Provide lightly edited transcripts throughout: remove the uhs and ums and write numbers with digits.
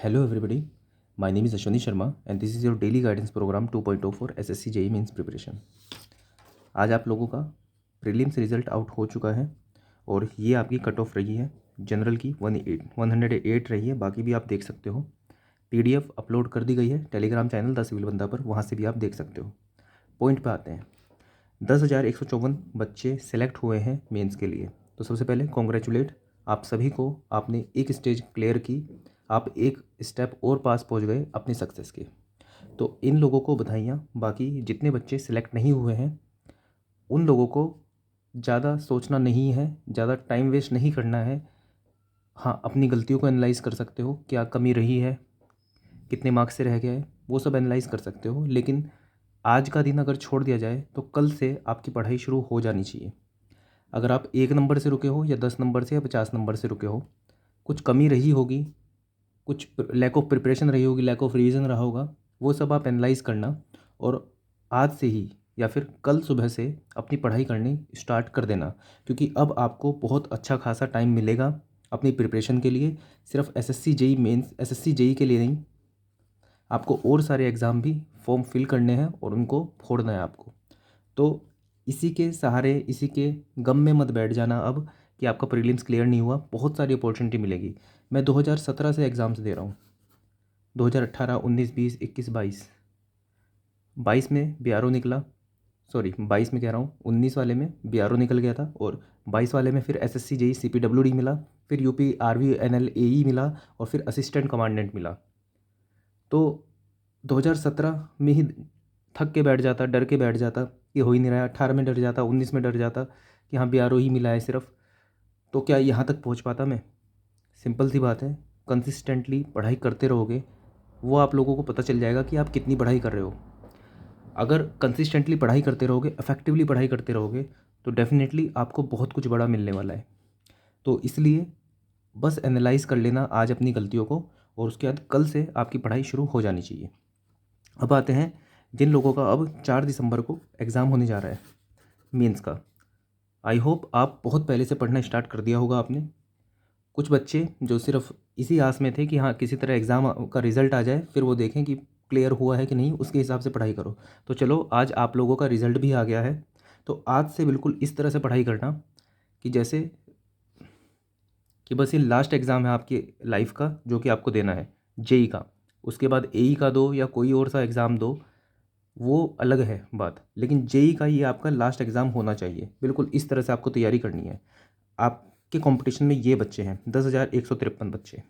Hello everybody, my name is Ashwani Sharma and this is your daily guidance program 2.0 for SSC JEE Mains preparation. आज आप लोगों का prelims result out हो चुका है और ये आपकी कट ऑफ रही है। जनरल की 108 रही है, बाकी भी आप देख सकते हो। PDF अपलोड कर दी गई है टेलीग्राम चैनल द सिविल बंदा पर, वहाँ से भी आप देख सकते हो। पॉइंट पे आते हैं। 10,154 बच्चे सेलेक्ट हुए हैं मेंस के लिए। तो सबसे पहले कॉन्ग्रेचुलेट आप सभी को, आपने एक स्टेज क्लियर की, आप एक स्टेप और पास पहुंच गए अपनी सक्सेस के। तो इन लोगों को बधाइयाँ। बाकी जितने बच्चे सिलेक्ट नहीं हुए हैं उन लोगों को ज़्यादा सोचना नहीं है, ज़्यादा टाइम वेस्ट नहीं करना है। हाँ, अपनी गलतियों को एनालाइज कर सकते हो, क्या कमी रही है, कितने मार्क्स से रह गया है, वो सब एनालाइज कर सकते हो। लेकिन आज का दिन अगर छोड़ दिया जाए तो कल से आपकी पढ़ाई शुरू हो जानी चाहिए। अगर आप 1 नंबर से रुके हो या 10 नंबर से या 50 नंबर से रुके हो, कुछ कमी रही होगी, कुछ लैक ऑफ प्रिपरेशन रही होगी, लैक ऑफ रीज़न रहा होगा, वो सब आप एनालाइज करना और आज से ही या फिर कल सुबह से अपनी पढ़ाई करनी स्टार्ट कर देना। क्योंकि अब आपको बहुत अच्छा खासा टाइम मिलेगा अपनी प्रिपरेशन के लिए। सिर्फ SSC JE mains, SSC JE के लिए नहीं, आपको और सारे एग्ज़ाम भी फॉर्म फिल करने हैं और उनको फोड़ना है आपको। तो इसी के सहारे, इसी के गम में मत बैठ जाना अब कि आपका प्रीलिम्स क्लियर नहीं हुआ। बहुत सारी अपॉर्चुनिटी मिलेगी। मैं 2017 से एग्ज़ाम्स दे रहा हूँ, 2018, 19, 20, 21, 22। 22 में बीआरओ निकला, सॉरी 22 में कह रहा हूँ, 19 वाले में बीआरओ निकल गया था और 22 वाले में फिर एसएससी जेई सीपीडब्ल्यूडी मिला, फिर यूपी आरवी एनएल एई मिला और फिर असिस्टेंट कमांडेंट मिला। तो 2017 में ही थक के बैठ जाता, डर के बैठ जाता कि हो ही नहीं रहा है। 18 में डर जाता, 19 में डर जाता कि हाँ बीआरओ ही मिला है सिर्फ, तो क्या यहाँ तक पहुँच पाता मैं? सिंपल सी बात है, कंसिस्टेंटली पढ़ाई करते रहोगे, वो आप लोगों को पता चल जाएगा कि आप कितनी पढ़ाई कर रहे हो। अगर कंसिस्टेंटली पढ़ाई करते रहोगे, इफेक्टिवली पढ़ाई करते रहोगे, तो डेफिनेटली आपको बहुत कुछ बड़ा मिलने वाला है। तो इसलिए बस एनालाइज कर लेना आज अपनी गलतियों को और उसके बाद कल से आपकी पढ़ाई शुरू हो जानी चाहिए। अब आते हैं जिन लोगों का अब 4 दिसंबर को एग्ज़ाम होने जा रहा है मेंस का। आई होप आप बहुत पहले से पढ़ना स्टार्ट कर दिया होगा आपने। कुछ बच्चे जो सिर्फ इसी आस में थे कि हाँ किसी तरह एग्ज़ाम का रिज़ल्ट आ जाए, फिर वो देखें कि क्लियर हुआ है कि नहीं, उसके हिसाब से पढ़ाई करो। तो चलो आज आप लोगों का रिज़ल्ट भी आ गया है, तो आज से बिल्कुल इस तरह से पढ़ाई करना कि जैसे कि बस ये लास्ट एग्ज़ाम है आपकी लाइफ का जो कि आपको देना है जेई का। उसके बाद एई का दो या कोई और सा एग्ज़ाम दो, वो अलग है बात, लेकिन जेई का ये आपका लास्ट एग्ज़ाम होना चाहिए। बिल्कुल इस तरह से आपको तैयारी करनी है। आपके कंपटीशन में ये बच्चे हैं 10,153 बच्चे,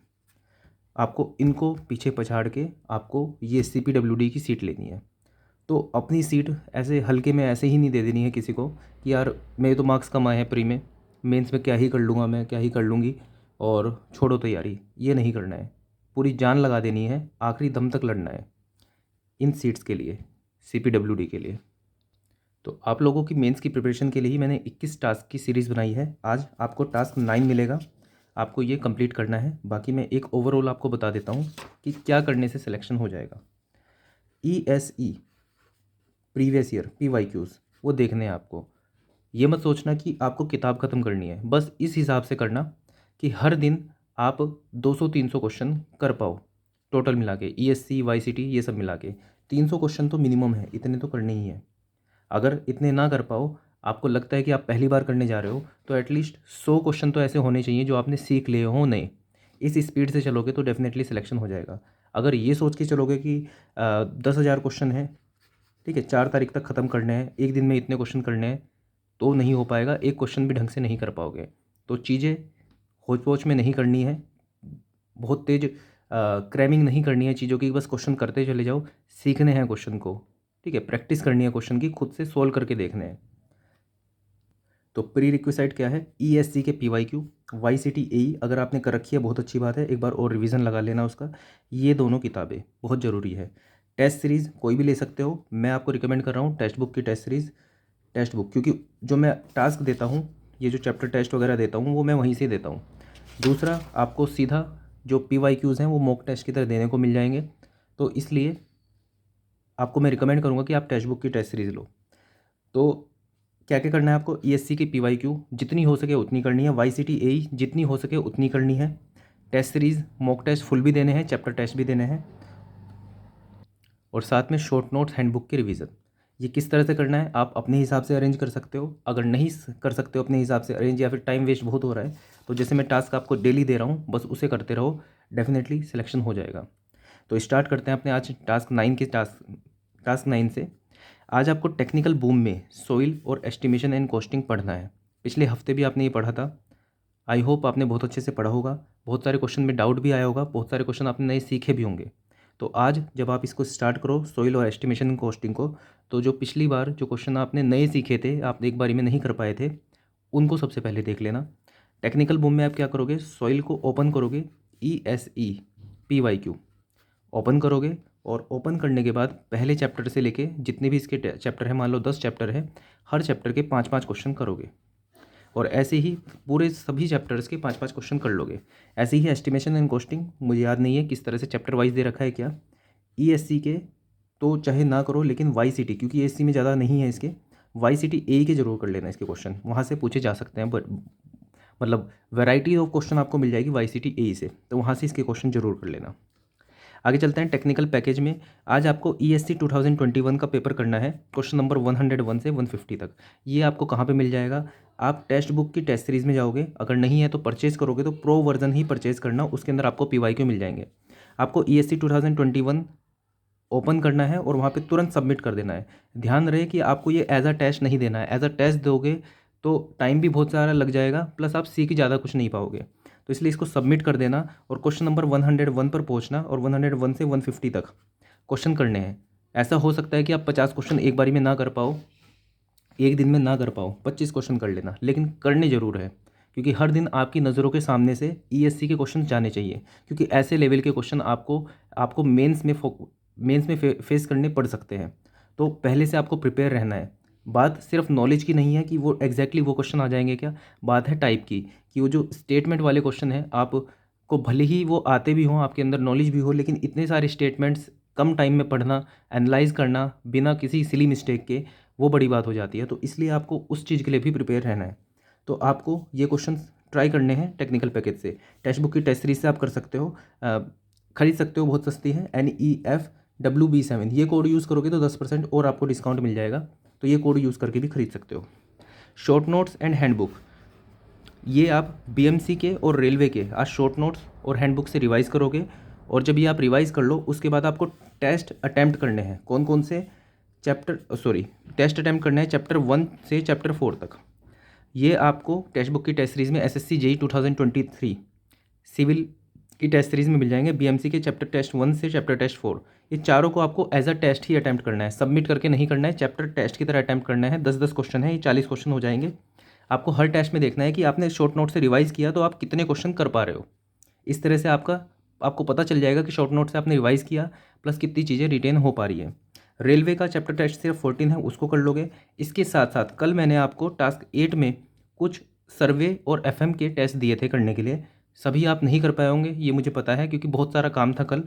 आपको इनको पीछे पछाड़ के आपको ये सीपीडब्ल्यूडी की सीट लेनी है। तो अपनी सीट ऐसे हल्के में ऐसे ही नहीं दे देनी है किसी को कि यार मेरे तो मार्क्स कम आए हैं प्री में, मेंस में क्या ही कर लूँगा मैं, क्या ही कर लूँगी और छोड़ो तैयारी। ये नहीं करना है, पूरी जान लगा देनी है, आखिरी दम तक लड़ना है इन सीट्स के लिए, सीपीडब्ल्यूडी के लिए। तो आप लोगों की मेंस की प्रिपरेशन के लिए ही मैंने 21 टास्क की सीरीज़ बनाई है। आज आपको टास्क 9 मिलेगा, आपको ये कंप्लीट करना है। बाकी मैं एक ओवरऑल आपको बता देता हूँ कि क्या करने से सिलेक्शन हो जाएगा। ESE प्रीवियस ईयर PYQs वो देखने हैं आपको। ये मत सोचना कि आपको किताब ख़त्म करनी है, बस इस हिसाब से करना कि हर दिन आप 200-300 क्वेश्चन कर पाओ। टोटल मिला के ESC YCT ये सब मिला के 300 क्वेश्चन तो मिनिमम है, इतने तो करने ही है। अगर इतने ना कर पाओ, आपको लगता है कि आप पहली बार करने जा रहे हो, तो एटलीस्ट 100 क्वेश्चन तो ऐसे होने चाहिए जो आपने सीख लिए हों नए। इस स्पीड से चलोगे तो डेफिनेटली सिलेक्शन हो जाएगा। अगर ये सोच के चलोगे कि 10,000 क्वेश्चन है, ठीक है, 4 तारीख तक ख़त्म करने हैं, एक दिन में इतने क्वेश्चन करने हैं, तो नहीं हो पाएगा। एक क्वेश्चन भी ढंग से नहीं कर पाओगे। तो चीज़ें होच पोच में नहीं करनी है, बहुत तेज क्रैमिंग नहीं करनी है चीज़ों की, बस क्वेश्चन करते चले जाओ। सीखने हैं क्वेश्चन को, ठीक है, प्रैक्टिस करनी है क्वेश्चन की, खुद से सोल्व करके देखने हैं। तो प्री रिक्विसाइट क्या है? ESC के PYQ, YCT AE अगर आपने कर रखी है बहुत अच्छी बात है, एक बार और रिवीजन लगा लेना उसका। ये दोनों किताबें बहुत ज़रूरी है। टेस्ट सीरीज़ कोई भी ले सकते हो, मैं आपको रिकमेंड कर रहा हूँ टेक्स्ट बुक की टेस्ट सीरीज़। टेक्स्ट बुक, क्योंकि जो मैं टास्क देता हूँ, ये जो चैप्टर टेस्ट वगैरह देता हूँ, वो मैं वहीं से देता हूँ। दूसरा, आपको सीधा जो PYQs हैं वो मॉक टेस्ट की तरह देने को मिल जाएंगे। तो इसलिए आपको मैं रिकमेंड करूँगा कि आप टेक्स्ट बुक की टेस्ट सीरीज़ लो। तो क्या क्या करना है आपको? ESC की PYQ जितनी हो सके उतनी करनी है, YCT AE जितनी हो सके उतनी करनी है, test series mock test full भी देने हैं, चैप्टर टेस्ट भी देने हैं, और साथ में शॉर्ट नोट्स हैंडबुक की रिवीजन। ये किस तरह से करना है आप अपने हिसाब से अरेंज कर सकते हो। अगर नहीं कर सकते हो अपने हिसाब से अरेंज, या फिर टाइम वेस्ट बहुत हो रहा है, तो जैसे मैं टास्क आपको डेली दे रहा हूँ बस उसे करते रहो, डेफिनेटली सिलेक्शन हो जाएगा। तो स्टार्ट करते हैं अपने आज टास्क 9 से। आज आपको टेक्निकल बूम में सॉइल और एस्टिमेशन एंड कॉस्टिंग पढ़ना है। पिछले हफ्ते भी आपने ये पढ़ा था, आई होप आपने बहुत अच्छे से पढ़ा होगा। बहुत सारे क्वेश्चन में डाउट भी आया होगा, बहुत सारे क्वेश्चन आपने नए सीखे भी होंगे। तो आज जब आप इसको स्टार्ट करो सॉइल और एस्टिमेशन एंड कॉस्टिंग को, तो जो पिछली बार जो क्वेश्चन आपने नए सीखे थे, आप एक बारी में नहीं कर पाए थे, उनको सबसे पहले देख लेना। टेक्निकल बूम में आप क्या करोगे, सॉइल को ओपन करोगे, ESEPYQ ओपन करोगे, और ओपन करने के बाद पहले चैप्टर से लेके जितने भी इसके चैप्टर हैं, मान लो 10 चैप्टर है, हर चैप्टर के 5-5 क्वेश्चन करोगे, और ऐसे ही पूरे सभी चैप्टर्स के 5-5 क्वेश्चन कर लोगे। ऐसे ही एस्टिमेशन एंड कॉस्टिंग, मुझे याद नहीं है किस तरह से चैप्टर वाइज दे रखा है क्या, ESC के तो चाहे ना करो, लेकिन YCT, क्योंकि ESC में ज़्यादा नहीं है इसके, YCT A के जरूर कर लेना, इसके क्वेश्चन वहाँ से पूछे जा सकते हैं, बट मतलब वैरायटी ऑफ क्वेश्चन आपको मिल जाएगी YCT A से, तो वहाँ से इसके क्वेश्चन जरूर कर लेना। आगे चलते हैं टेक्निकल पैकेज में। आज आपको ESC 2021 का पेपर करना है, क्वेश्चन नंबर 101 से 150 तक। ये आपको कहाँ पे मिल जाएगा, आप टेक्स्ट बुक की टेस्ट सीरीज़ में जाओगे, अगर नहीं है तो परचेज़ करोगे तो प्रो वर्जन ही परचेज़ करना, उसके अंदर आपको PYQ मिल जाएंगे। आपको ESC 2021 ओपन करना है और वहाँ पे तुरंत सबमिट कर देना है। ध्यान रहे कि आपको ये एज अ टेस्ट नहीं देना है, एज अ टेस्ट दोगे तो टाइम भी बहुत सारा लग जाएगा, प्लस आप सीख ज़्यादा कुछ नहीं पाओगे, तो इसलिए इसको सबमिट कर देना और क्वेश्चन नंबर 101 पर पहुंचना, और 101 से 150 तक क्वेश्चन करने हैं। ऐसा हो सकता है कि आप 50 क्वेश्चन एक बारी में ना कर पाओ, एक दिन में ना कर पाओ, 25 क्वेश्चन कर लेना, लेकिन करने ज़रूर है, क्योंकि हर दिन आपकी नज़रों के सामने से ESC के क्वेश्चन जाने चाहिए, क्योंकि ऐसे लेवल के क्वेश्चन आपको मेंस में फेस करने पड़ सकते हैं। तो पहले से आपको प्रिपेयर रहना है। बात सिर्फ नॉलेज की नहीं है कि वो एग्जैक्टली वो क्वेश्चन आ जाएंगे क्या, बात है टाइप की, कि वो जो स्टेटमेंट वाले क्वेश्चन हैं, आपको भले ही वो आते भी हों, आपके अंदर नॉलेज भी हो, लेकिन इतने सारे स्टेटमेंट्स कम टाइम में पढ़ना, एनालाइज करना बिना किसी सिली मिस्टेक के, वो बड़ी बात हो जाती है। तो इसलिए आपको उस चीज़ के लिए भी प्रिपेयर रहना है। तो आपको ये क्वेश्चन ट्राई करने हैं टेक्निकल पैकेज से। टेक्स्ट बुक की टेस्ट सीरीज से आप कर सकते हो, खरीद सकते हो, बहुत सस्ती है, NEFWB7, ये कोड यूज़ करोगे तो 10% और आपको डिस्काउंट मिल जाएगा, तो ये कोड यूज़ करके भी खरीद सकते हो। शॉर्ट नोट्स एंड हैंडबुक, ये आप BMC के और रेलवे के आज शॉर्ट नोट्स और हैंडबुक से रिवाइज़ करोगे, और जब ये आप रिवाइज़ कर लो उसके बाद आपको टेस्ट अटैम्प्ट करने हैं। कौन कौन से टेस्ट अटैम्प्ट करने हैं, चैप्टर 1 से चैप्टर 4 तक। ये आपको टेक्स्ट बुक की टेस्ट सीरीज़ में SSC JEE 2023 सिविल की टेस्ट सीरीज़ में मिल जाएंगे। BMC के चैप्टर टेस्ट 1 से चैप्टर टेस्ट 4, ये चारों को आपको एज अ टेस्ट ही अटैम्प्ट करना है, सबमिट करके नहीं करना है, चैप्टर टेस्ट की तरह अटैम्प्ट करना है। 10-10 क्वेश्चन है, ये 40 क्वेश्चन हो जाएंगे। आपको हर टेस्ट में देखना है कि आपने शॉर्ट नोट से रिवाइज़ किया तो आप कितने क्वेश्चन कर पा रहे हो। इस तरह से आपको पता चल जाएगा कि शॉर्ट नोट से आपने रिवाइज़ किया प्लस कितनी चीज़ें रिटेन हो पा रही है। रेलवे का चैप्टर टेस्ट सिर्फ 14 है, उसको कर लोगे। इसके साथ साथ कल मैंने आपको टास्क 8 में कुछ सर्वे और FM के टेस्ट दिए थे करने के लिए, सभी आप नहीं कर पाए होंगे, ये मुझे पता है, क्योंकि बहुत सारा काम था कल।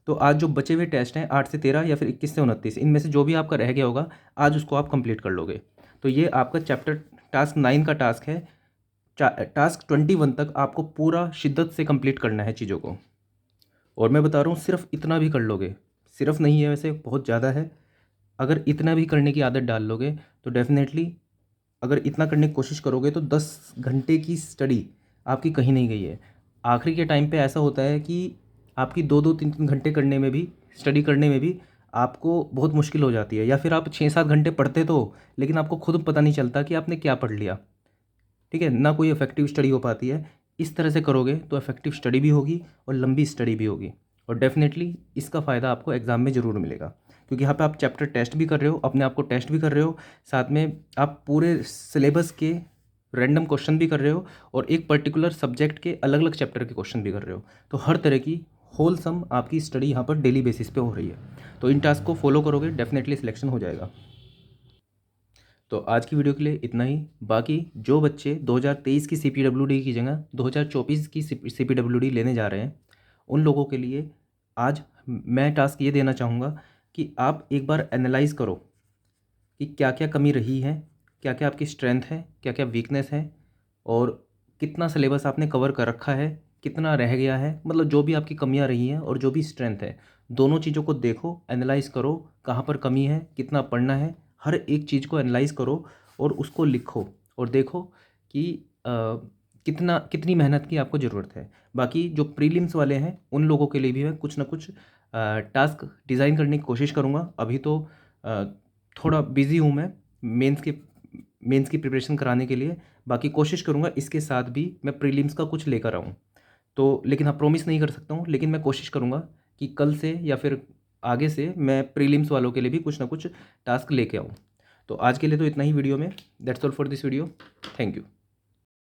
तो आज जो बचे हुए टेस्ट हैं 8 से 13 या फिर 21 से 29, इनमें से जो भी आपका रह गया होगा आज उसको आप कंप्लीट कर लोगे। तो ये आपका टास्क 9 का टास्क है। टास्क 21 तक आपको पूरा शिद्दत से कंप्लीट करना है चीज़ों को, और मैं बता रहा हूँ सिर्फ इतना भी कर लोगे, सिर्फ नहीं है वैसे, बहुत ज़्यादा है। अगर इतना भी करने की आदत डाल लोगे तो डेफिनेटली, अगर इतना करने की कोशिश करोगे तो 10 घंटे की स्टडी आपकी कहीं नहीं गई है। आखिरी के टाइम पे ऐसा होता है कि आपकी 2-2 3-3 घंटे करने में भी, स्टडी करने में भी आपको बहुत मुश्किल हो जाती है, या फिर आप 6-7 घंटे पढ़ते तो हो, लेकिन आपको खुद पता नहीं चलता कि आपने क्या पढ़ लिया। ठीक है ना, कोई इफेक्टिव स्टडी हो पाती है। इस तरह से करोगे तो इफेक्टिव स्टडी भी होगी और लंबी स्टडी भी होगी, और डेफिनेटली इसका फ़ायदा आपको एग्ज़ाम में ज़रूर मिलेगा, क्योंकि यहाँ पे आप चैप्टर टेस्ट भी कर रहे हो, अपने आप को टेस्ट भी कर रहे हो, साथ में आप पूरे सिलेबस के रैंडम क्वेश्चन भी कर रहे हो, और एक पर्टिकुलर सब्जेक्ट के अलग अलग चैप्टर के क्वेश्चन भी कर रहे हो। तो हर तरह की होलसम आपकी स्टडी यहाँ पर डेली बेसिस पे हो रही है। तो इन टास्क को फॉलो करोगे, डेफिनेटली सिलेक्शन हो जाएगा। तो आज की वीडियो के लिए इतना ही। बाकी जो बच्चे 2023 की CPWD की जगह 2024 की CPWD लेने जा रहे हैं, उन लोगों के लिए आज मैं टास्क ये देना चाहूँगा कि आप एक बार एनालाइज़ करो कि क्या क्या कमी रही है, क्या क्या आपकी स्ट्रेंथ है, क्या क्या वीकनेस है, और कितना सिलेबस आपने कवर कर रखा है, कितना रह गया है, मतलब जो भी आपकी कमियां रही हैं और जो भी स्ट्रेंथ है, दोनों चीज़ों को देखो, एनालाइज करो, कहाँ पर कमी है, कितना पढ़ना है, हर एक चीज़ को एनालाइज करो और उसको लिखो और देखो कि कितनी मेहनत की आपको ज़रूरत है। बाकी जो प्रीलिम्स वाले हैं उन लोगों के लिए भी मैं कुछ ना कुछ टास्क डिज़ाइन करने की कोशिश करूँगा। अभी तो अ, थोड़ा बिज़ी हूँ मैं मेंस की प्रिपरेशन कराने के लिए। बाकी कोशिश करूँगा इसके साथ भी मैं प्रीलिम्स का कुछ लेकर आऊँ। तो लेकिन हाँ, प्रॉमिस नहीं कर सकता हूँ, लेकिन मैं कोशिश करूँगा कि कल से या फिर आगे से मैं प्रीलिम्स वालों के लिए भी कुछ ना कुछ टास्क लेके आऊँ। तो आज के लिए तो इतना ही वीडियो में। That's all for this video. Thank you.